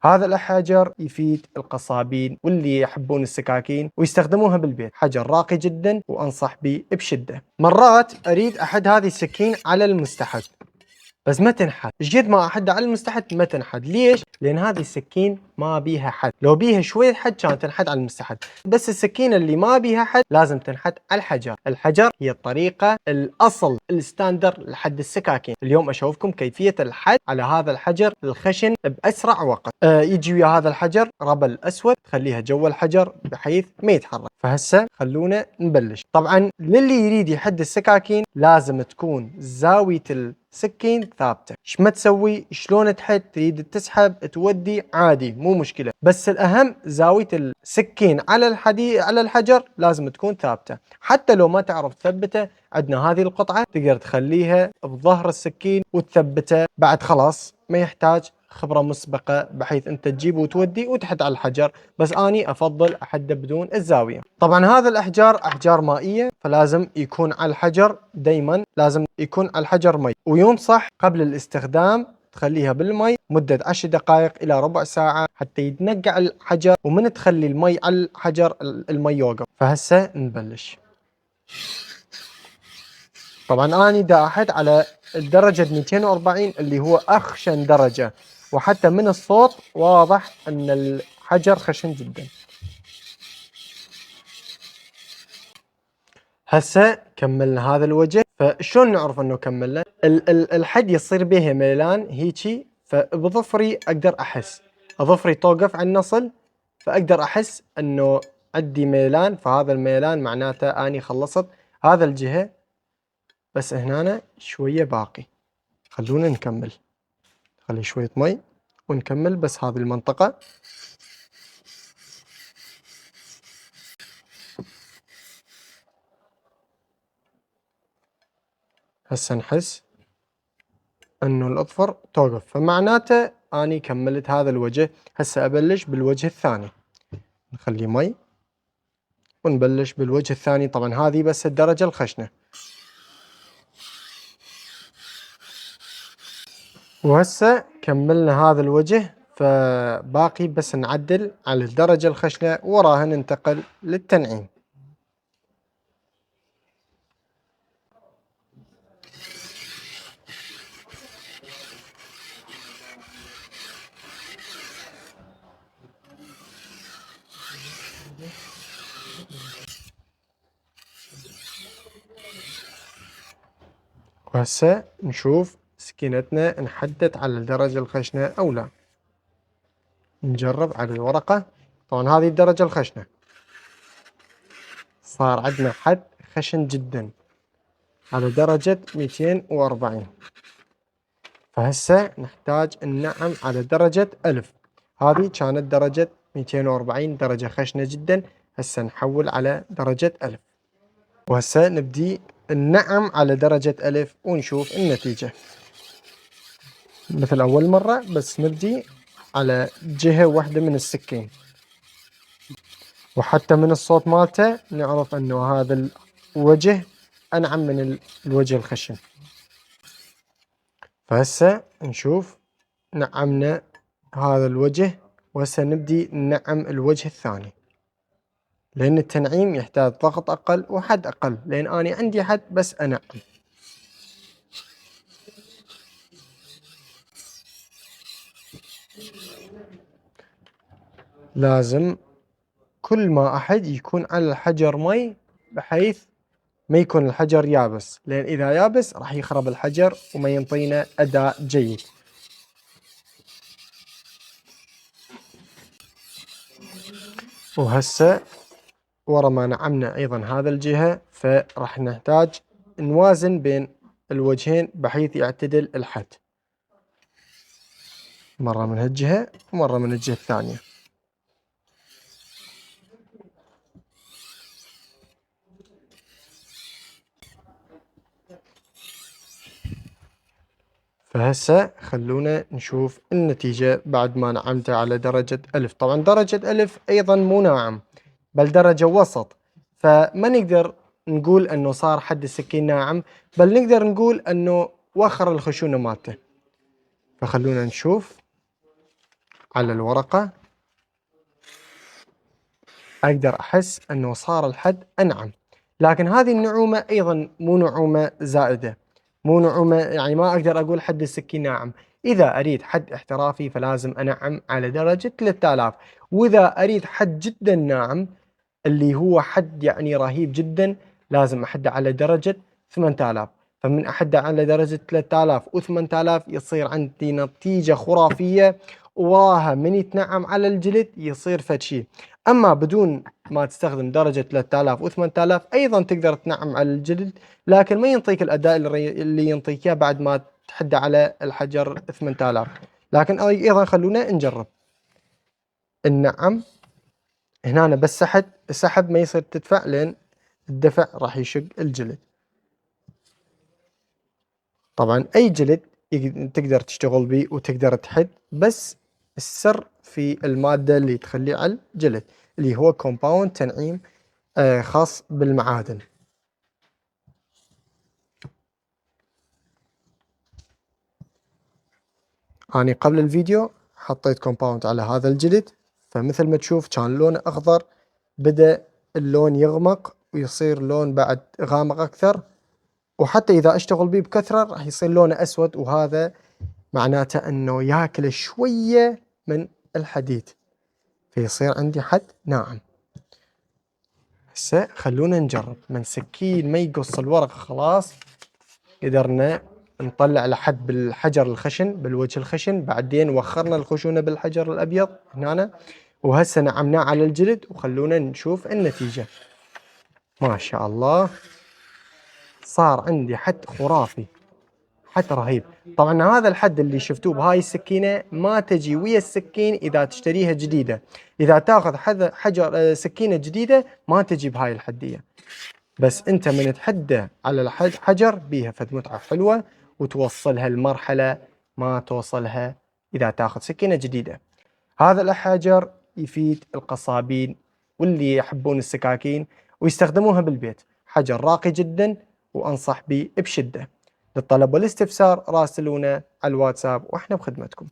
هذا الحجر يفيد القصابين واللي يحبون السكاكين ويستخدموها بالبيت، حجر راقي جدا وأنصح به بشدة. مرات أريد أحد هذه السكين على المستحد بس ما تنحد، ايش قد ما احدها على المستحد ما تنحد. ليش؟ لان هذه السكين ما بيها حد، لو بيها شويه حد كانت تنحد على المستحد، بس السكينه اللي ما بيها حد لازم تنحد على الحجر. الحجر هي الطريقه الاصل الستاندر لحد السكاكين. اليوم اشوفكم كيفيه الحد على هذا الحجر الخشن باسرع وقت. يجي ويا هذا الحجر ربل اسود تخليها جوا الحجر بحيث ما يتحرك. فهسه خلونا نبلش. طبعا للي يريد يحد السكاكين لازم تكون زاويه سكين ثابته. ايش ما تسوي، شلون تحد، تريد تسحب تودي عادي مو مشكله، بس الاهم زاويه السكين على على الحجر لازم تكون ثابته. حتى لو ما تعرف تثبته، عندنا هذه القطعه تقدر تخليها بظهر السكين وتثبته بعد، خلاص ما يحتاج خبرة مسبقة بحيث انت تجيب وتودي وتحد على الحجر. بس اني افضل احده بدون الزاوية. طبعا هذا الاحجار احجار مائية، فلازم يكون على الحجر دائما لازم يكون على الحجر مي، وينصح قبل الاستخدام تخليها بالمي مدة 10 دقائق إلى ربع ساعة حتى يتنقع الحجر، ومن تخلي المي على الحجر المي يوقف. فهسه نبلش. طبعا أنا دا أحد على الدرجة 240 اللي هو أخشن درجة، وحتى من الصوت واضح أن الحجر خشن جدا. هسه كملنا هذا الوجه. فشلون نعرف انه كملنا؟ الحد يصير به ميلان هيجي، فبظفري اقدر احس، ظفري توقف على النصل فاقدر احس انه عندي ميلان، فهذا الميلان معناته اني خلصت هذا الجهة. بس هنا شوية باقي، خلونا نكمل. خلي شوية مي ونكمل بس هذه المنطقة. هسه نحس انه الاظفر توقف، فمعناته اني كملت هذا الوجه. هسه ابلش بالوجه الثاني، نخلي مي ونبلش بالوجه الثاني. طبعا هذه بس الدرجة الخشنة. وهسه كملنا هذا الوجه، فباقي بس نعدل على الدرجة الخشنة وراها ننتقل للتنعيم. وهسه نشوف سكينتنا انحدت على الدرجة الخشنة أو لا. نجرب على الورقة. طبعا هذه الدرجة الخشنة، صار عندنا حد خشن جدا على درجة 240. فهسه نحتاج ننعم على درجة 1000. هذه كانت درجة 240 درجة خشنة جدا. هسه نحول على درجة 1000، وهسه نبدي ننعم على درجة 1000 ونشوف النتيجة مثل أول مرة. بس نبدي على جهة واحدة من السكين، وحتى من الصوت مالته نعرف أنه هذا الوجه أنعم من الوجه الخشن. فهسه نشوف نعمنا هذا الوجه، وهسه نبدي ننعم الوجه الثاني، لأن التنعيم يحتاج ضغط أقل وحد أقل، لأن أنا عندي حد بس أنعم. لازم كل ما أحد يكون على الحجر مي بحيث ما يكون الحجر يابس، لأن إذا يابس راح يخرب الحجر وما ينطينا أداء جيد. وهسه ورا ما نعمنا أيضا هذا الجهة، فراح نحتاج نوازن بين الوجهين بحيث يعتدل الحد، مرة من هالجهة ومرة من الجهة الثانية. فهسه خلونا نشوف النتيجة بعد ما نعمته على درجة 1000. طبعا درجة 1000 أيضا مو ناعم بل درجة وسط، فما نقدر نقول أنه صار حد السكين ناعم، بل نقدر نقول أنه وخر الخشونة مالته. فخلونا نشوف. على الورقة أقدر أحس أنه صار الحد أنعم. لكن هذه النعومة أيضا مو نعومة زائدة، مو نعومة يعني ما أقدر أقول حد السكين ناعم. إذا أريد حد احترافي فلازم أنعم على درجة 3000، وإذا أريد حد جدا ناعم اللي هو حد يعني رهيب جدا لازم أحده على درجة 8000. فمن أحده على درجة 3000 و8000 يصير عندي نتيجة خرافية، وراها من يتنعم على الجلد يصير فد شي. أما بدون ما تستخدم درجة 3000 و8000 أيضا تقدر تنعم على الجلد، لكن ما ينطيك الأداء اللي ينطيك إياه بعد ما تحده على الحجر 8000. لكن أيضا خلونا نجرب النعم هنا. أنا بس السحب ما يصير تدفع، لين الدفع راح يشق الجلد. طبعا أي جلد تقدر تشتغل به وتقدر تحد، بس السر في المادة اللي تخليه على الجلد اللي هو كومباوند تنعيم خاص بالمعادن. أنا قبل الفيديو حطيت كومباوند على هذا الجلد، فمثل ما تشوف كان لونه أخضر، بدأ اللون يغمق ويصير لون بعد غامق أكثر، وحتى إذا أشتغل به بكثرة راح يصير لونه أسود، وهذا معناته أنه ياكل شوية من الحديد فيصير عندي حد ناعم. هسه خلونا نجرب. من سكين ما يقص الورق خلاص قدرنا نطلع لحد بالحجر الخشن، بالوجه الخشن، بعدين وخرنا الخشونة بالحجر الأبيض هنا، وهسه نعمناه على الجلد. وخلونا نشوف النتيجة. ما شاء الله صار عندي حد خرافي، حد رهيب. طبعا هذا الحد اللي شفتوه بهاي السكينة ما تجي ويا السكين إذا تشتريها جديدة. إذا تاخذ حجر سكينة جديدة ما تجي بهاي الحدية، بس أنت من تحده على الحجر بيها فد متعة حلوة، وتوصلها لمرحلة ما توصلها إذا تاخذ سكينة جديدة. هذا الحجر يفيد القصابين واللي يحبون السكاكين ويستخدموها بالبيت. حجر راقي جدا وأنصح به بشدة. للطلب والاستفسار راسلونا على الواتساب واحنا بخدمتكم.